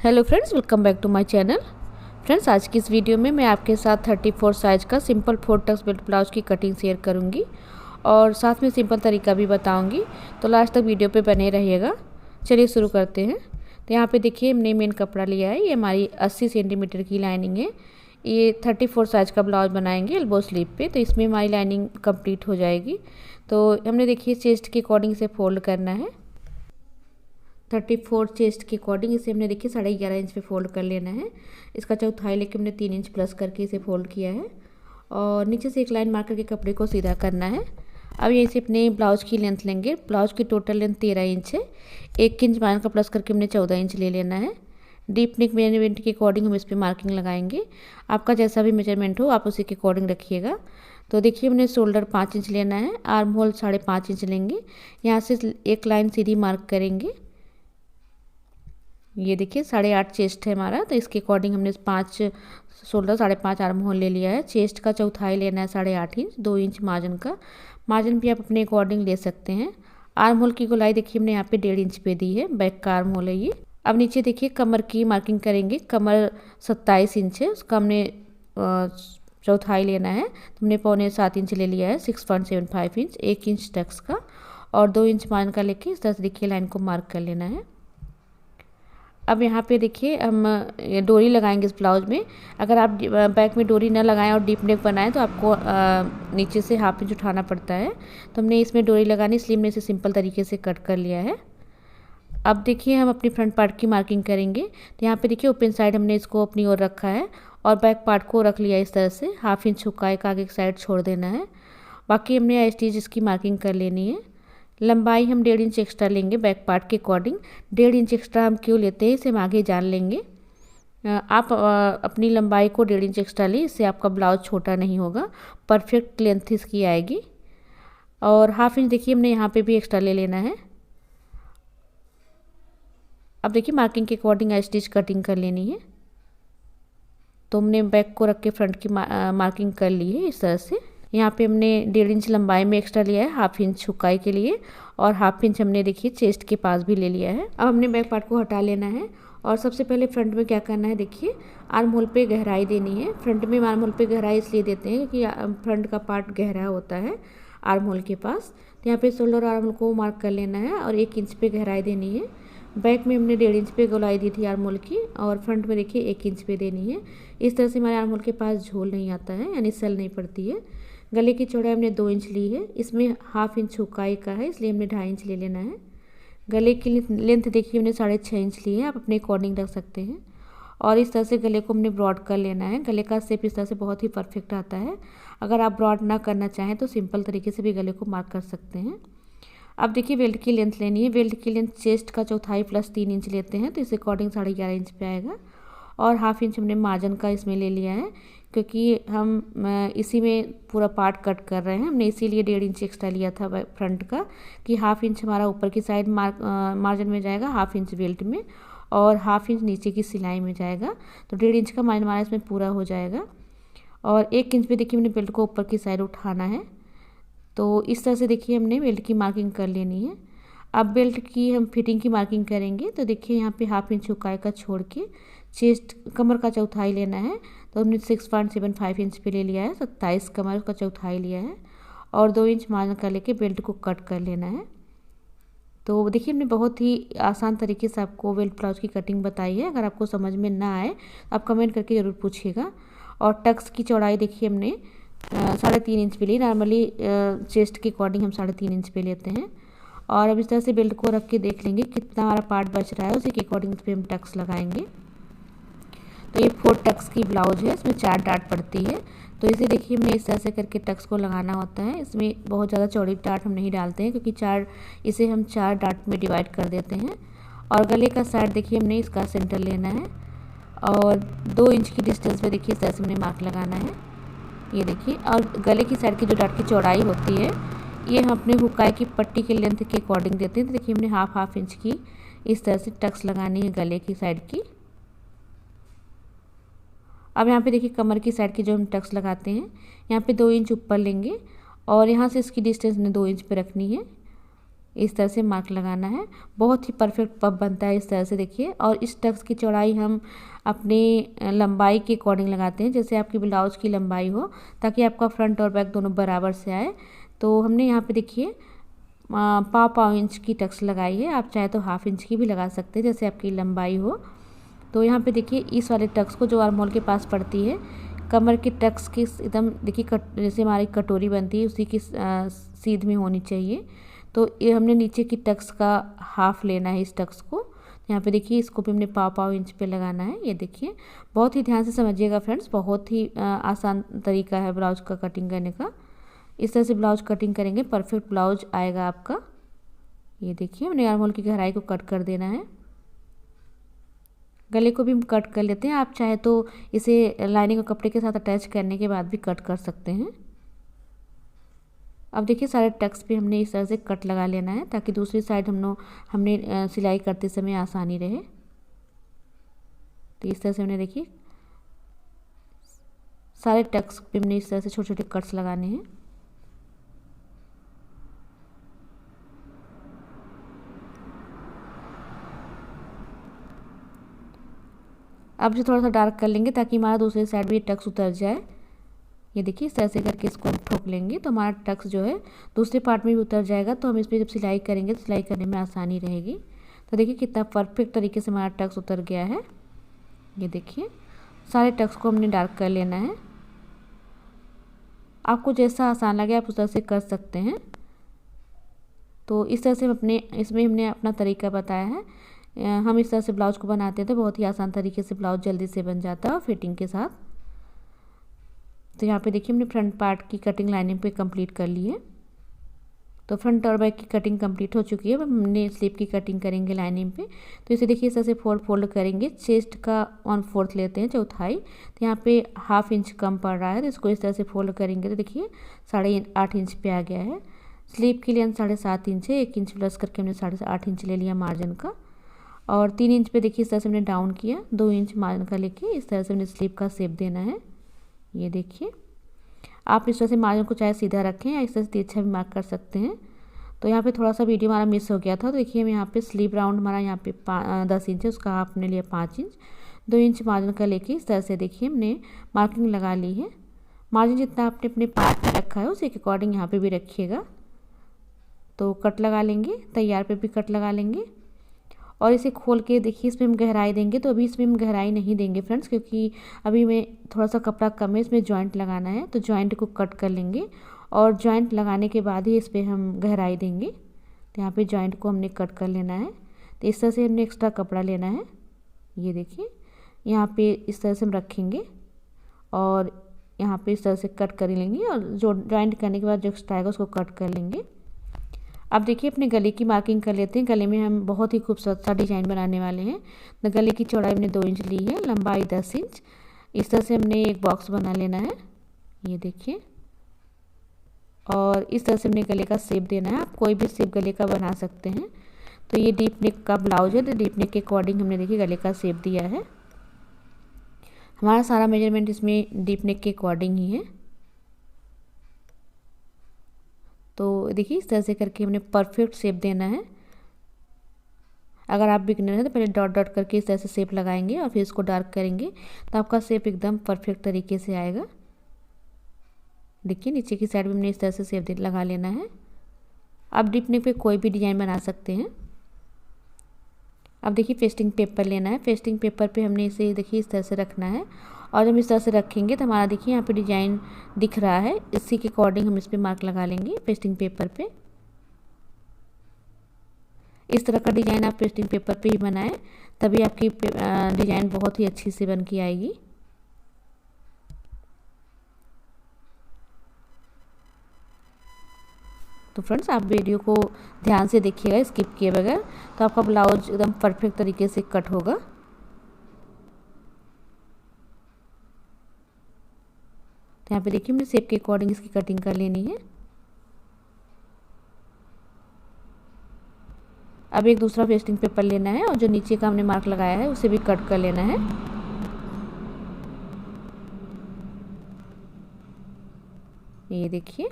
Hello friends, welcome back to my channel. Friends, आज की इस वीडियो में मैं आपके साथ 34 साइज़ का सिंपल 4 टक्स बेल्ट ब्लाउज की कटिंग शेयर करूंगी और साथ में सिंपल तरीका भी बताऊंगी, तो लास्ट तक वीडियो पे बने रहिएगा। चलिए शुरू करते हैं। तो यहाँ पे देखिए हमने मेन कपड़ा लिया है, ये हमारी 80 सेंटीमीटर की लाइनिंग है। ये 34 साइज़ का ब्लाउज बनाएंगे एल्बो स्लीव पे, तो इसमें हमारी लाइनिंग कंप्लीट हो जाएगी। तो हमने देखिए चेस्ट के अकॉर्डिंग से फोल्ड करना है। 34 चेस्ट के अकॉर्डिंग इसे हमने देखिए 11.5 इंच पे फोल्ड कर लेना है। इसका चौथाई लेके हमने 3 इंच प्लस करके इसे फोल्ड किया है और नीचे से एक लाइन मार करके कपड़े को सीधा करना है। अब यहीं से अपने ब्लाउज की लेंथ लेंगे। ब्लाउज की टोटल लेंथ 13 इंच है। 1 इंच मार्क का प्लस करके हमने 14 इंच ले लेना है। डीप नेक मेजरमेंट के अकॉर्डिंग हम इस पर मार्किंग लगाएंगे। आपका जैसा भी मेजरमेंट हो आप उसी के अकॉर्डिंग रखिएगा। तो देखिए हमने शोल्डर 5 इंच लेना है, आर्म होल 5.5 इंच लेंगे। यहाँ से एक लाइन सीधी मार्क करेंगे। ये देखिए 8.5 चेस्ट है हमारा, तो इसके अकॉर्डिंग हमने 5 शोल्डर 5.5 आर्म होल ले लिया है। चेस्ट का चौथाई लेना है 8.5 इंच, 2 इंच मार्जिन का। मार्जिन भी आप अपने अकॉर्डिंग ले सकते हैं। आर्म होल की गोलाई देखिए हमने यहाँ पे 1.5 इंच पे दी है, बैक का आर्म होल है ये। अब नीचे देखिए कमर की मार्किंग करेंगे। कमर 27 इंच है, उसका हमने चौथाई लेना है, तो हमने 6.25 इंच ले लिया है। 6.75 इंच, 1 इंच टक्स का और 2 इंच मार्जिन का लेके इस तरह से देखिए लाइन को मार्क कर लेना है। अब यहाँ पे देखिए हम डोरी लगाएंगे इस ब्लाउज में। अगर आप बैक में डोरी ना लगाएं और डीप नेक बनाएं तो आपको नीचे से 1/2 इंच उठाना पड़ता है, तो हमने इसमें डोरी लगानी, इसलिए हमने इसे सिंपल तरीके से कट कर लिया है। अब देखिए हम अपनी फ्रंट पार्ट की मार्किंग करेंगे। तो यहाँ पे देखिए ओपन साइड हमने इसको अपनी ओर रखा है और बैक पार्ट को रख लिया इस तरह से। 1/2 इंच छुका के आगे की साइड छोड़ देना है। बाकी हमने स्टिच इसकी मार्किंग कर लेनी है। लंबाई हम 1.5 इंच एक्स्ट्रा लेंगे बैक पार्ट के अकॉर्डिंग। 1.5 इंच एक्स्ट्रा हम क्यों लेते हैं इसे हम आगे जान लेंगे। आप अपनी लंबाई को 1.5 इंच एक्स्ट्रा लें, इससे आपका ब्लाउज छोटा नहीं होगा, परफेक्ट लेंथ इसकी आएगी। और 1/2 इंच देखिए हमने यहाँ पे भी एक्स्ट्रा ले लेना है। अब देखिए मार्किंग के अकॉर्डिंग स्टिच कटिंग कर लेनी है। तो हमने बैक को रख के फ्रंट की मार्किंग कर ली है इस तरह से। यहाँ पे हमने 1.5 इंच लंबाई में एक्स्ट्रा लिया है, 1/2 इंच छुकाई के लिए, और 1/2 इंच हमने देखिए चेस्ट के पास भी ले लिया है। अब हमने बैक पार्ट को हटा लेना है और सबसे पहले फ्रंट में क्या करना है, देखिए आर्म होल पे गहराई देनी है। फ्रंट में आर्म होल पे गहराई इसलिए देते हैं क्योंकि फ्रंट का पार्ट गहरा होता है आर्म होल के पास। तो यहाँ पे शोल्डर आर्म होल को मार्क कर लेना है और 1 इंच पे गहराई देनी है। बैक में हमने 1.5 इंच पे गोलाई दी थी आर्म होल की और फ्रंट में देखिए 1 इंच पे देनी है। इस तरह से हमारे आर्म होल के पास झोल नहीं आता है, यानी सल नहीं पड़ती है। गले की चौड़ाई हमने 2 इंच ली है, इसमें 1/2 इंच छुकाई का है, इसलिए हमने 2.5 इंच ले लेना है। गले की लेंथ देखिए हमने 6.5 इंच ली है, आप अपने अकॉर्डिंग रख सकते हैं। और इस तरह से गले को हमने ब्रॉड कर लेना है। गले का शेप इस तरह से बहुत ही परफेक्ट आता है। अगर आप ब्रॉड ना करना चाहें तो सिंपल तरीके से भी गले को मार्क कर सकते हैं। अब देखिए बेल्ट की लेंथ लेनी है। बेल्ट की लेंथ चेस्ट का चौथाई प्लस 3 इंच लेते हैं, तो इस अकॉर्डिंग 11.5 इंच पे आएगा। और 1/2 इंच हमने मार्जिन का इसमें ले लिया है, क्योंकि हम इसी में पूरा पार्ट कट कर रहे हैं। हमने इसीलिए 1.5 इंच एक्स्ट्रा लिया था फ्रंट का, कि 1/2 इंच हमारा ऊपर की साइड मार्जिन में जाएगा, 1/2 इंच बेल्ट में, और 1/2 इंच नीचे की सिलाई में जाएगा। तो 1.5 इंच का मार्जिन हमारा इसमें पूरा हो जाएगा। और 1 इंच पे देखिए हमने बेल्ट को ऊपर की साइड उठाना है। तो इस तरह से देखिए हमने बेल्ट की मार्किंग कर लेनी है। अब बेल्ट की हम फिटिंग की मार्किंग करेंगे। तो देखिए यहाँ पे 1/2 इंच छुकाई का छोड़ के चेस्ट कमर का चौथाई लेना है, तो हमने 6.75 इंच पे ले लिया है। 27 कमर का चौथाई लिया है और 2 इंच मार्जिन का लेके बेल्ट को कट कर लेना है। तो देखिए हमने बहुत ही आसान तरीके से आपको बेल्ट ब्लाउज की कटिंग बताई है। अगर आपको समझ में ना आए आप कमेंट करके ज़रूर पूछिएगा। और टक्स की चौड़ाई देखिए हमने 3.5 इंच पे ली। नॉर्मली चेस्ट के अकॉर्डिंग हम 3.5 इंच पे लेते हैं। और अब इस तरह से बेल्ट को रख के देख लेंगे कितना हमारा पार्ट बच रहा है, उसी के अकॉर्डिंग इस पर हम टक्स लगाएंगे। तो ये 4 टक्स की ब्लाउज है, इसमें 4 डाट पड़ती है। तो इसे देखिए हमने इस तरह से करके टक्स को लगाना होता है। इसमें बहुत ज़्यादा चौड़ी डाट हम नहीं डालते हैं, क्योंकि इसे हम 4 डाट में डिवाइड कर देते हैं। और गले का साइड देखिए हमने इसका सेंटर लेना है और 2 इंच की डिस्टेंस पे देखिए इस तरह से हमने मार्क लगाना है। ये देखिए, और गले की साइड की जो डाट की चौड़ाई होती है ये हम अपने हुकाई की पट्टी के लेंथ के अकॉर्डिंग देते हैं। तो देखिए हमने 1/2 इंच की इस तरह से टक्स लगानी है गले की साइड की। अब यहाँ पे देखिए कमर की साइड की जो हम टक्स लगाते हैं, यहाँ पे 2 इंच ऊपर लेंगे और यहाँ से इसकी डिस्टेंस हमने 2 इंच पे रखनी है। इस तरह से मार्क लगाना है। बहुत ही परफेक्ट पफ बनता है इस तरह से, देखिए। और इस टक्स की चौड़ाई हम अपने लंबाई के अकॉर्डिंग लगाते हैं, जैसे आपकी ब्लाउज की लंबाई हो, ताकि आपका फ्रंट और बैक दोनों बराबर से आए। तो हमने यहाँ पे देखिए पाव इंच की टक्स लगाई है। आप चाहे तो हाफ इंच की भी लगा सकते हैं, जैसे आपकी लंबाई हो। तो यहाँ पे देखिए इस वाले टक्स को जो आर्म होल के पास पड़ती है, कमर के टक्स की एकदम देखिए जैसे हमारी कटोरी बनती है उसी की सीध में होनी चाहिए। तो ये हमने नीचे की टक्स का हाफ लेना है इस टक्स को। यहाँ पे देखिए इसको भी हमने पाव इंच पे लगाना है। ये देखिए, बहुत ही ध्यान से समझिएगा फ्रेंड्स, बहुत ही आसान तरीका है ब्लाउज का कटिंग करने का। इस तरह से ब्लाउज कटिंग करेंगे, परफेक्ट ब्लाउज आएगा आपका। ये देखिए, हमने आर्म होल की गहराई को कट कर देना है। गले को भी हम कट कर लेते हैं। आप चाहे तो इसे लाइनिंग और कपड़े के साथ अटैच करने के बाद भी कट कर सकते हैं। अब देखिए सारे टक्स पे हमने इस तरह से कट लगा लेना है, ताकि दूसरी साइड हमने सिलाई करते समय आसानी रहे। तो इस तरह से हमने देखिए सारे टक्स पे हमने इस तरह से छोटे छोटे कट्स लगाने हैं। अब जो थोड़ा सा डार्क कर लेंगे ताकि हमारा दूसरी साइड भी टक्स उतर जाए। ये देखिए इस तरह से करके इसको हम ठोक लेंगे तो हमारा टक्स जो है दूसरे पार्ट में भी उतर जाएगा। तो हम इस पर जब सिलाई करेंगे तो सिलाई करने में आसानी रहेगी। तो देखिए कितना परफेक्ट तरीके से हमारा टक्स उतर गया है। ये देखिए सारे टक्स को हमने डार्क कर लेना है। आपको जैसा आसान लगे आप उस तरह से कर सकते हैं। तो इस तरह से इसमें हमने अपना तरीका बताया है। हम इस तरह से ब्लाउज को बनाते हैं तो बहुत ही आसान तरीके से ब्लाउज जल्दी से बन जाता है और फिटिंग के साथ। तो यहाँ पे देखिए हमने फ्रंट पार्ट की कटिंग लाइनिंग पे कंप्लीट कर ली है। तो फ्रंट और बैक की कटिंग कंप्लीट हो चुकी है। अब हमने स्लीव की कटिंग करेंगे लाइनिंग पे। तो इसे देखिए इस तरह से फोल्ड करेंगे। चेस्ट का 1/4 लेते हैं, चौथाई। तो यहाँ पे हाफ इंच कम पड़ रहा है, तो इसको इस तरह से फोल्ड करेंगे तो देखिए 8.5 इंच पे आ गया है। स्लीव की लेंथ 7.5 इंच है। 1 इंच प्लस करके हमने 8.5 इंच ले लिया मार्जिन का। और 3 इंच पे देखिए इस तरह से हमने डाउन किया। 2 इंच मार्जिन का लेके इस तरह से हमने स्लीव का शेप देना है। ये देखिए आप इस तरह से मार्जिन को चाहे सीधा रखें या इस तरह से तिरछा भी मार्क कर सकते हैं। तो यहाँ पे थोड़ा सा वीडियो हमारा मिस हो गया था। तो देखिए हम यहाँ पे स्लीव राउंड हमारा यहाँ पे 10 इंच है, उसका हाफ हमने लिया 5 इंच। 2 इंच मार्जिन का लेके इस तरह से देखिए हमने मार्किंग लगा ली है। मार्जिन जितना आपने अपने पार्ट में रखा है उसी के अकॉर्डिंग यहाँ पे भी रखिएगा। तो कट लगा लेंगे, तैयार पे भी कट लगा लेंगे। और इसे खोल के देखिए इसमें हम गहराई देंगे। तो अभी इसमें हम गहराई नहीं देंगे फ्रेंड्स, क्योंकि अभी में थोड़ा सा कपड़ा कम है, इसमें जॉइंट लगाना है। तो जॉइंट को कट कर लेंगे और जॉइंट लगाने के बाद ही इस पर हम गहराई देंगे। तो यहाँ पे जॉइंट को हमने कट कर लेना है। तो इस तरह से हमने एक्स्ट्रा कपड़ा लेना है। ये देखिए यहाँ पे इस तरह से हम रखेंगे और यहाँ पे इस तरह से कट कर लेंगे और जो जॉइंट करने के बाद जो एक्स्ट्रा आएगा उसको कट कर लेंगे। अब देखिए अपने गले की मार्किंग कर लेते हैं। गले में हम बहुत ही खूबसूरत सा डिजाइन बनाने वाले हैं। तो गले की चौड़ाई हमने 2 इंच ली है, लंबाई 10 इंच। इस तरह से हमने एक बॉक्स बना लेना है। ये देखिए, और इस तरह से हमने गले का शेप देना है। आप कोई भी शेप गले का बना सकते हैं। तो ये डीप नेक का ब्लाउज है, तो डीप नेक के अकॉर्डिंग हमने देखिए गले का शेप दिया है। हमारा सारा मेजरमेंट इसमें डीप नेक के अकॉर्डिंग ही है। तो देखिए इस तरह से करके हमने परफेक्ट शेप देना है। अगर आप बिगिनर हैं तो पहले डॉट डॉट करके इस तरह से शेप लगाएंगे और फिर इसको डार्क करेंगे तो आपका शेप एकदम परफेक्ट तरीके से आएगा। देखिए नीचे की साइड में हमने इस तरह से शेप लगा लेना है। आप डीप नेक पे कोई भी डिजाइन बना सकते हैं। अब देखिए पेस्टिंग पेपर लेना है। पेस्टिंग पेपर पे हमने इसे देखिए इस तरह से रखना है और जब इस तरह से रखेंगे तो हमारा देखिए यहाँ पे डिजाइन दिख रहा है। इसी के अकॉर्डिंग हम इस पर मार्क लगा लेंगे पेस्टिंग पेपर पे। इस तरह का डिजाइन आप पेस्टिंग पेपर पे ही बनाएं, तभी आपकी डिजाइन बहुत ही अच्छी से बन के आएगी। तो फ्रेंड्स आप वीडियो को ध्यान से देखिएगा स्किप किए बगैर, तो आपका ब्लाउज एकदम परफेक्ट तरीके से कट होगा। तो यहाँ पे देखिए हमने शेप के अकॉर्डिंग इसकी कटिंग कर लेनी है। अब एक दूसरा पेस्टिंग पेपर लेना है और जो नीचे का हमने मार्क लगाया है उसे भी कट कर लेना है। ये देखिए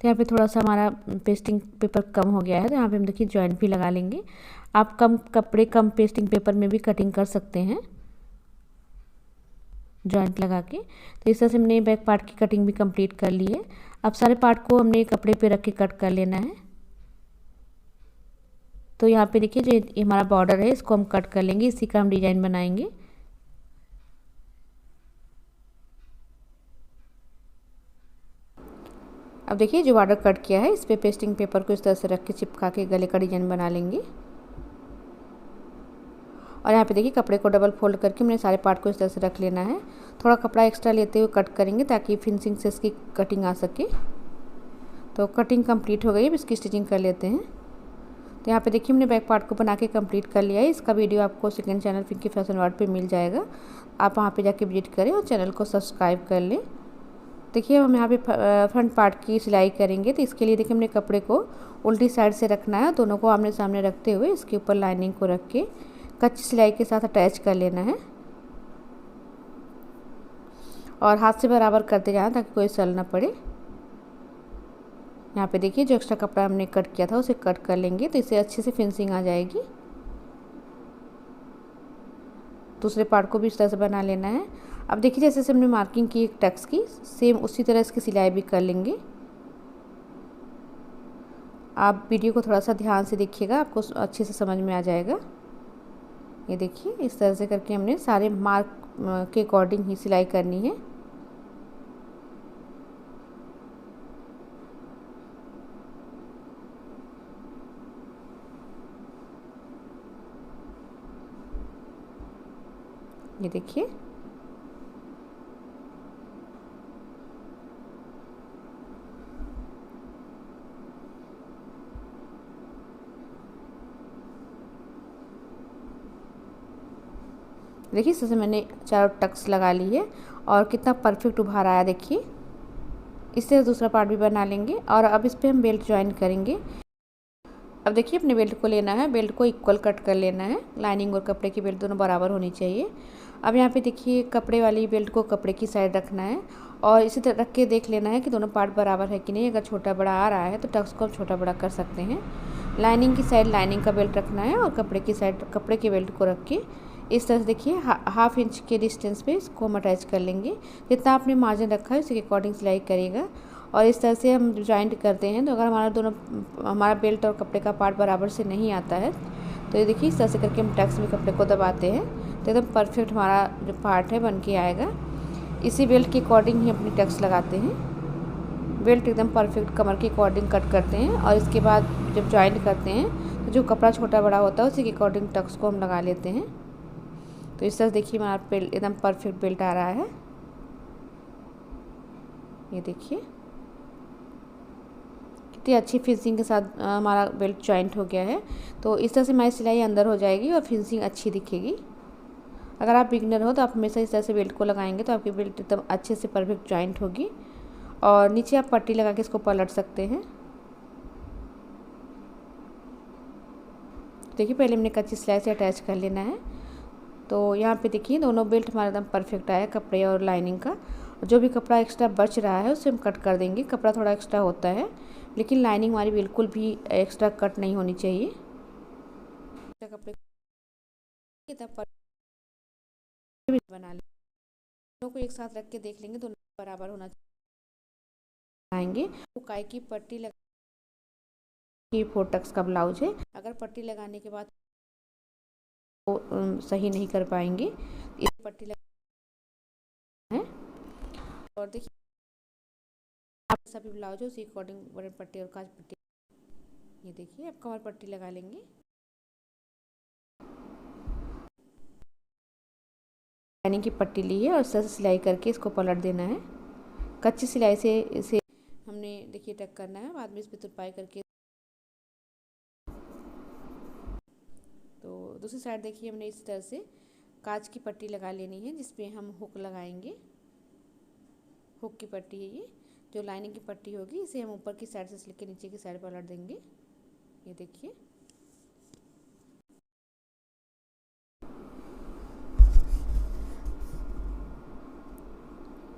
तो यहाँ पे थोड़ा सा हमारा पेस्टिंग पेपर कम हो गया है, तो यहाँ पे हम देखिए जॉइंट भी लगा लेंगे। आप कम कपड़े कम पेस्टिंग पेपर में भी कटिंग कर सकते हैं जॉइंट लगा के। तो इस तरह से हमने बैक पार्ट की कटिंग भी कंप्लीट कर ली है। अब सारे पार्ट को हमने कपड़े पे रख के कट कर लेना है। तो यहाँ पे देखिए जो हमारा बॉर्डर है इसको हम कट कर लेंगे, इसी का हम डिजाइन बनाएंगे। अब देखिए जो बॉर्डर कट किया है इस पे पेस्टिंग पेपर को इस तरह से रख के चिपका के गले का डिजाइन बना लेंगे। और यहाँ पे देखिए कपड़े को डबल फोल्ड करके हमने सारे पार्ट को इस तरह से रख लेना है। थोड़ा कपड़ा एक्स्ट्रा लेते हुए कट करेंगे ताकि फिनिशिंग से इसकी कटिंग आ सके। तो कटिंग कंप्लीट हो गई, अब इसकी स्टिचिंग कर लेते हैं। तो यहाँ पे देखिए हमने बैक पार्ट को बना के कंप्लीट कर लिया है। इसका वीडियो आपको second channel Pinky Fashion World पे मिल जाएगा, आप वहाँ पे जाके विजिट करें और चैनल को सब्सक्राइब कर लें। देखिए हम यहाँ पे फ्रंट पार्ट की सिलाई करेंगे, तो इसके लिए देखिए हमने कपड़े को उल्टी साइड से रखना है। दोनों को आमने सामने रखते हुए इसके ऊपर लाइनिंग को रख के कच्ची सिलाई के साथ अटैच कर लेना है और हाथ से बराबर करते जाना ताकि कोई सल ना पड़े। यहाँ पे देखिए जो एक्स्ट्रा कपड़ा हमने कट किया था उसे कट कर लेंगे, तो इससे अच्छे से फिनिशिंग आ जाएगी। दूसरे पार्ट को भी इस तरह से बना लेना है। अब देखिए जैसे से हमने मार्किंग की एक टक्स की, सेम उसी तरह इसकी सिलाई भी कर लेंगे। आप वीडियो को थोड़ा सा ध्यान से देखिएगा, आपको अच्छे से समझ में आ जाएगा। ये देखिए इस तरह से करके हमने सारे मार्क के अकॉर्डिंग ही सिलाई करनी है। ये देखिए देखिए इस तरह से मैंने चारों टक्स लगा ली है और कितना परफेक्ट उभार आया। देखिए इस तरह दूसरा पार्ट भी बना लेंगे और अब इस पे हम बेल्ट ज्वाइन करेंगे। अब देखिए अपने बेल्ट को लेना है, बेल्ट को इक्वल कट कर लेना है। लाइनिंग और कपड़े की बेल्ट दोनों बराबर होनी चाहिए। अब यहाँ पे देखिए कपड़े वाली बेल्ट को कपड़े की साइड रखना है और इसी तरह रख के देख लेना है कि दोनों पार्ट बराबर है कि नहीं। अगर छोटा बड़ा आ रहा है तो टक्स को हम छोटा बड़ा कर सकते हैं। लाइनिंग की साइड लाइनिंग का बेल्ट रखना है और कपड़े की साइड कपड़े के बेल्ट को रख के इस तरह से देखिए हाफ इंच के डिस्टेंस पे इसको हम अटैच कर लेंगे। जितना आपने मार्जिन रखा है उसके अकॉर्डिंग सिलाई करिएगा। और इस तरह से हम जॉइंट करते हैं। तो अगर हमारा बेल्ट और कपड़े का पार्ट बराबर से नहीं आता है तो ये देखिए इस तरह से करके हम टक्स में कपड़े को दबाते हैं तो एकदम परफेक्ट हमारा जो पार्ट है बन के आएगा। इसी बेल्ट के अकॉर्डिंग ही अपनी टक्स लगाते हैं। बेल्ट एकदम परफेक्ट कमर के अकॉर्डिंग कट करते हैं और इसके बाद जब जॉइंट करते हैं तो जो कपड़ा छोटा बड़ा होता है उसी के अकॉर्डिंग टक्स को हम लगा लेते हैं। तो इस तरह देखिए हमारा बेल्ट एकदम परफेक्ट बेल्ट आ रहा है। ये देखिए कितनी अच्छी फिनिशिंग के साथ हमारा बेल्ट जॉइंट हो गया है। तो इस तरह से हमारी सिलाई अंदर हो जाएगी और फिनिशिंग अच्छी दिखेगी। अगर आप बिगनर हो तो आप हमेशा इस तरह से बेल्ट को लगाएंगे तो आपकी बेल्ट एकदम अच्छे से परफेक्ट जॉइंट होगी। और नीचे आप पट्टी लगा के इसको पलट सकते हैं। देखिए पहले हमने कच्ची सिलाई से अटैच कर लेना है। तो यहाँ पे देखिए दोनों बेल्ट हमारा एकदम परफेक्ट आया कपड़े और लाइनिंग का। जो भी कपड़ा एक्स्ट्रा बच रहा है उसे हम कट कर देंगे। कपड़ा थोड़ा एक्स्ट्रा होता है लेकिन लाइनिंग हमारी बिल्कुल भी एक्स्ट्रा कट नहीं होनी चाहिए। कपड़े बना लेंगे, दोनों को एक साथ रख के देख लेंगे दोनों बराबर होना चाहिए। उकाई की पट्टी लगा की 4 टक्स का ब्लाउज है। अगर पट्टी लगाने के बाद तो सही नहीं कर पाएंगे, इस पट्टी लगा है। और देखिए सभी ब्लाउज है उसी अकॉर्डिंग बटन पट्टी और काज पट्टी। ये देखिए अब कमर पट्टी लगा लेंगे। लाइनिंग की पट्टी ली है और इस तरह से सिलाई करके इसको पलट देना है। कच्ची सिलाई से इसे हमने देखिए टक करना है, बाद में इस पर तुरपाई करके। तो दूसरी साइड देखिए हमने इस तरह से काज की पट्टी लगा लेनी है जिसपे हम हुक लगाएंगे। हुक की पट्टी है ये, जो लाइनिंग की पट्टी होगी इसे हम ऊपर की साइड से सिल के नीचे की साइड पलट देंगे। ये देखिए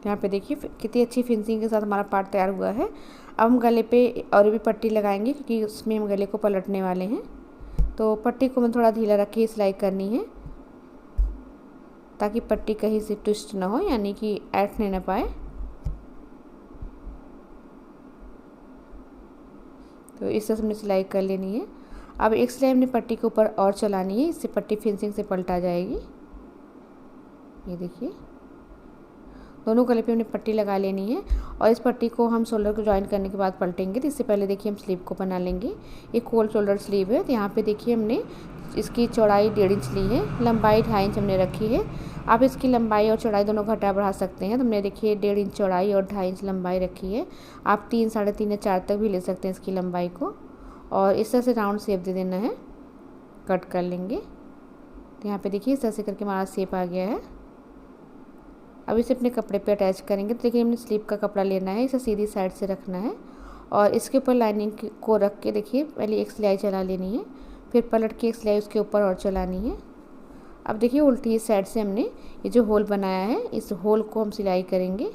यहाँ पे देखिए कितनी अच्छी फिनिशिंग के साथ हमारा पार्ट तैयार हुआ है। अब हम गले पे और भी पट्टी लगाएंगे क्योंकि उसमें हम गले को पलटने वाले हैं। तो पट्टी को मैं थोड़ा ढीला रख के सिलाई करनी है ताकि पट्टी कहीं से ट्विस्ट ना हो, यानी कि ऐंठने ना पाए। तो इस तरह से हमने सिलाई कर लेनी है। अब एक सिलाई हमने पट्टी के ऊपर और चलानी है, इससे पट्टी फिनिशिंग से पलटा जाएगी। ये देखिए दोनों गले पे हमने पट्टी लगा लेनी है और इस पट्टी को हम शोल्डर को ज्वाइन करने के बाद पलटेंगे। तो इससे पहले देखिए हम स्लीव को बना लेंगे। एक होल शोल्डर स्लीव है, तो यहाँ पे देखिए हमने इसकी चौड़ाई 1.5 इंच ली है, लंबाई 2.5 इंच हमने रखी है। आप इसकी लंबाई और चौड़ाई दोनों घटा बढ़ा सकते हैं। तो हमने देखिए 1.5 इंच चौड़ाई और 2.5 इंच लंबाई रखी है। आप 3, 3.5 या 4 तक भी ले सकते हैं इसकी लंबाई को। और इस तरह से राउंड शेप दे देना है, कट कर लेंगे। तो यहाँ पे देखिए इस तरह से करके हमारा शेप आ गया है। अब इसे अपने कपड़े पे अटैच करेंगे। तो देखिए हमने स्लीव का कपड़ा लेना है, इसे सीधी साइड से रखना है और इसके ऊपर लाइनिंग को रख के देखिए पहले एक सिलाई चला लेनी है, फिर पलट के एक सिलाई उसके ऊपर और चलानी है। अब देखिए उल्टी साइड से हमने ये जो होल बनाया है, इस होल को हम सिलाई करेंगे।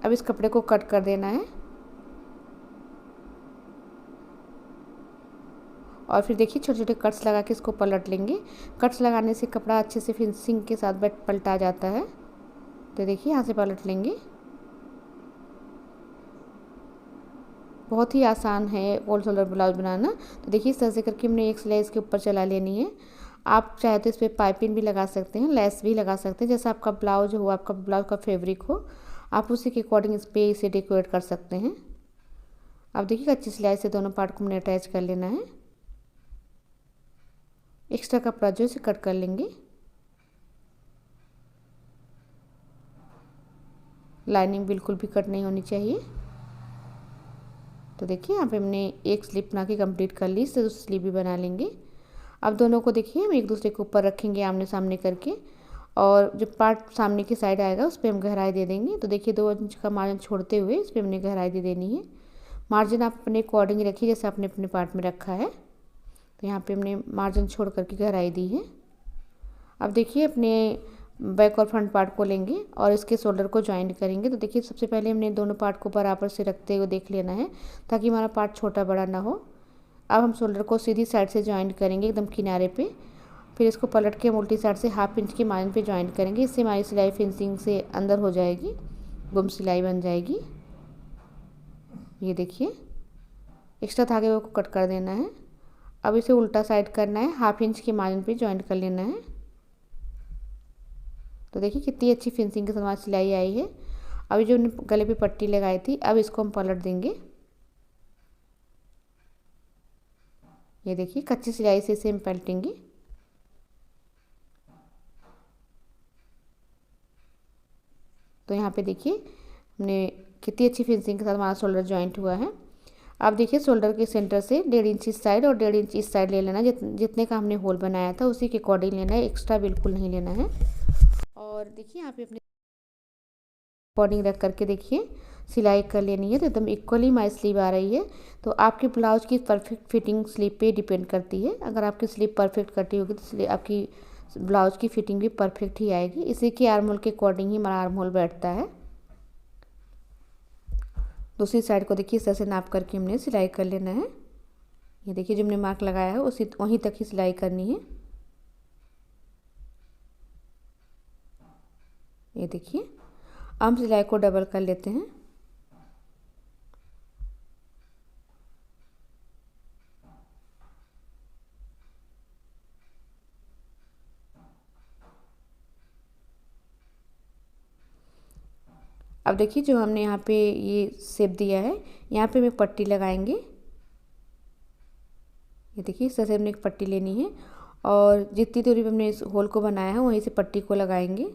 अब इस कपड़े को कट कर देना है और फिर देखिए छोटे छोटे कट्स लगा के इसको पलट लेंगे। कट्स लगाने से कपड़ा अच्छे से फिनिशिंग के साथ पलटा जाता है। तो देखिए यहाँ से पलट लेंगे। बहुत ही आसान है होल शोल्डर ब्लाउज बनाना। तो देखिए इस तरह से करके हमने एक सिलाई इसके ऊपर चला लेनी है। आप चाहे तो इस पर पाइपिंग भी लगा सकते हैं, लेस भी लगा सकते हैं, जैसा आपका ब्लाउज हो, आपका ब्लाउज का फैब्रिक हो, आप उसी के अकॉर्डिंग इस पर इसे डेकोरेट कर सकते हैं। अब देखिए अच्छी सिलाई से दोनों पार्ट को हमने अटैच कर लेना है। एक्स्ट्रा कपड़ा जो इसे कट कर लेंगे। लाइनिंग बिल्कुल भी कट नहीं होनी चाहिए। तो देखिए यहाँ पे हमने एक स्लीव बना के कंप्लीट कर ली, इससे दूसरी स्लीव भी बना लेंगे। अब दोनों को देखिए हम एक दूसरे के ऊपर रखेंगे आमने सामने करके और जो पार्ट सामने की साइड आएगा उस पर हम गहराई दे देंगे। तो देखिए 2 इंच का मार्जिन छोड़ते हुए इस पर हमने गहराई दे देनी है। मार्जिन आप अपने अकॉर्डिंग रखिए जैसे आपने अपने पार्ट में रखा है। तो यहाँ पे हमने मार्जिन छोड़ करके गहराई दी है। अब देखिए अपने बैक और फ्रंट पार्ट को लेंगे और इसके शोल्डर को ज्वाइन करेंगे। तो देखिए सबसे पहले हमने दोनों पार्ट को बराबर से रखते हुए देख लेना है ताकि हमारा पार्ट छोटा बड़ा ना हो। अब हम शोल्डर को सीधी साइड से ज्वाइन करेंगे एकदम किनारे पे, फिर इसको पलट के हम उल्टी साइड से 1/2 इंच के मार्जिन पे ज्वाइन करेंगे। इससे हमारी सिलाई फिनिशिंग से अंदर हो जाएगी, गुम सिलाई बन जाएगी। ये देखिए एक्स्ट्रा धागे को कट कर देना है। अब इसे उल्टा साइड करना है, 1/2 इंच के मार्जिन पे ज्वाइन कर लेना है। तो देखिए कितनी अच्छी फिनिशिंग के साथ हमारी सिलाई आई है। अभी जो गले पे पट्टी लगाई थी, अब इसको हम पलट देंगे। ये देखिए कच्ची सिलाई से इसे हम पलटेंगे। तो यहाँ पे देखिए हमने कितनी अच्छी फिनिशिंग के साथ हमारा शोल्डर जॉइंट हुआ है। अब देखिए शोल्डर के सेंटर से 1.5 इंच इस साइड और 1.5 इंच इस साइड ले लेना। जितने का हमने होल बनाया था उसी के अकॉर्डिंग लेना है, एक्स्ट्रा बिल्कुल नहीं लेना है। और देखिए यहाँ पे अपने अकॉर्डिंग रख करके देखिए सिलाई कर लेनी है। तो एकदम इक्वली हमारी स्लीव आ रही है। तो आपके ब्लाउज की परफेक्ट फिटिंग स्लीव पे डिपेंड करती है। अगर आपकी स्लीव परफेक्ट कटी होगी तो आपकी ब्लाउज की फिटिंग भी परफेक्ट ही आएगी। इसी के आर्म होल के अकॉर्डिंग ही हमारा आर्म होल बैठता है। दूसरी साइड को देखिए इस तरह से नाप करके हमने सिलाई कर लेना है। ये देखिए जो हमने मार्क लगाया है उसी वहीं तक ही सिलाई करनी है। ये देखिए हम सिलाई को डबल कर लेते हैं। अब देखिए जो हमने यहाँ पे ये शेप दिया है, यहाँ पे हमें पट्टी लगाएंगे। ये देखिए इस तरह से हमने एक पट्टी लेनी है और जितनी दूरी पे हमने इस होल को बनाया है वहीं से पट्टी को लगाएंगे।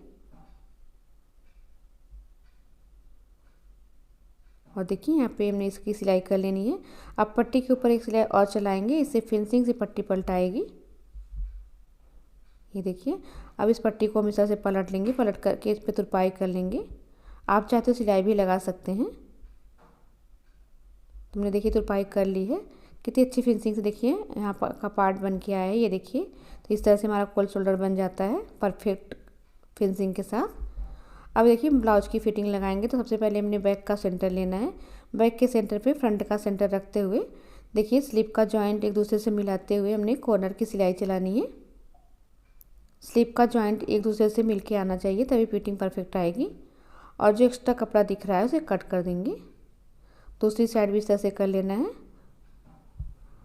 और देखिए यहाँ पे हमने इसकी सिलाई कर लेनी है। अब पट्टी के ऊपर एक सिलाई और चलाएंगे, इससे फिनिशिंग से पट्टी पलटाएगी। ये देखिए अब इस पट्टी को हम इस तरह से पलट लेंगे, पलट करके इस पर तुरपाई कर लेंगे। आप चाहे तो सिलाई भी लगा सकते हैं। तुमने देखिए तुरपाई कर ली है। कितनी अच्छी फिनिशिंग से देखिए यहाँ का पार्ट बन के आया है, ये देखिए। तो इस तरह से हमारा कोल्ड शोल्डर बन जाता है परफेक्ट फिनिशिंग के साथ। अब देखिए ब्लाउज की फिटिंग लगाएंगे। तो सबसे पहले हमने बैक का सेंटर लेना है। बैक के सेंटर पे फ्रंट का सेंटर रखते हुए देखिए स्लिप का जॉइंट एक दूसरे से मिलाते हुए हमने कॉर्नर की सिलाई चलानी है। स्लिप का जॉइंट एक दूसरे से मिल के आना चाहिए, तभी फिटिंग परफेक्ट आएगी। और जो एक्स्ट्रा कपड़ा दिख रहा है उसे कट कर देंगे। दूसरी साइड भी इस तरह से कर लेना है।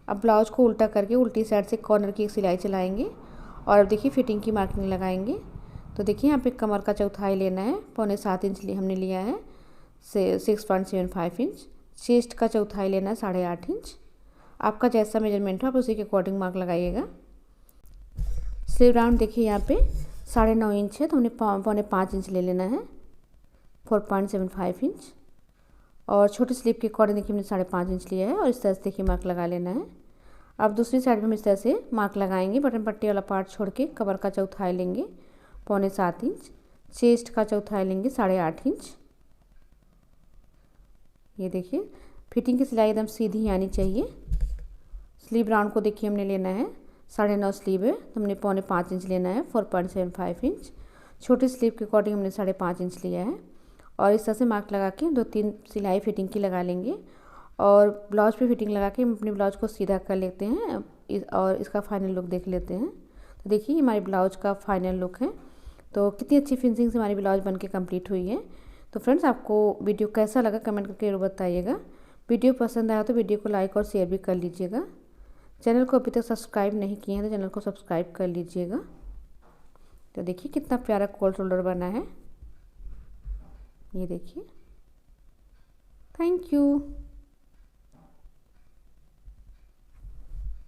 अब ब्लाउज को उल्टा करके उल्टी साइड से कॉर्नर की एक सिलाई चलाएंगे और अब देखिए फिटिंग की मार्किंग लगाएंगे। तो देखिए यहाँ पे कमर का चौथाई लेना है, 6.25 इंच हमने लिया है, 6.75 इंच। चेस्ट का चौथाई लेना है 8.5 इंच। आपका जैसा मेजरमेंट हो आप उसी के अकॉर्डिंग मार्क लगाइएगा। स्लीव राउंड देखिए यहाँ पे 9.5 इंच है, तो हमने 5.25 इंच ले लेना है, 4.75 इंच। और छोटी स्लीव के अकॉर्डिंग देखिए हमने 5.5 इंच लिया है और इस तरह से देखिए मार्क लगा लेना है। अब दूसरी साइड में हम इस तरह से मार्क लगाएंगे। बटन पट्टी वाला पार्ट छोड़ के कमर का चौथाई लेंगे 6.25 इंच। चेस्ट का चौथाई लेंगे 8.5 इंच। ये देखिए फिटिंग की सिलाई एकदम सीधी आनी चाहिए। स्लीव राउंड को देखिए हमने लेना है 9.5 स्लीव है, तो हमने 5.25 इंच लेना है, 4.75 इंच। छोटी स्लीव के अकॉर्डिंग हमने 5.5 इंच लिया है और इस तरह से मार्क लगा के 2-3 सिलाई फिटिंग की लगा लेंगे। और ब्लाउज पे फिटिंग लगा के हम अपने ब्लाउज को सीधा कर लेते हैं और इसका फाइनल लुक देख लेते हैं। तो देखिए हमारे ब्लाउज का फाइनल लुक है। तो कितनी अच्छी फिनिशिंग से हमारी ब्लाउज बनके कंप्लीट हुई है। तो फ्रेंड्स आपको वीडियो कैसा लगा कमेंट करके जरूर बताइएगा। वीडियो पसंद आया तो वीडियो को लाइक और शेयर भी कर लीजिएगा। चैनल को अभी तक सब्सक्राइब नहीं किए हैं तो चैनल को सब्सक्राइब कर लीजिएगा। तो देखिए कितना प्यारा कोल्ड शोल्डर बना है, ये देखिए। Thank you.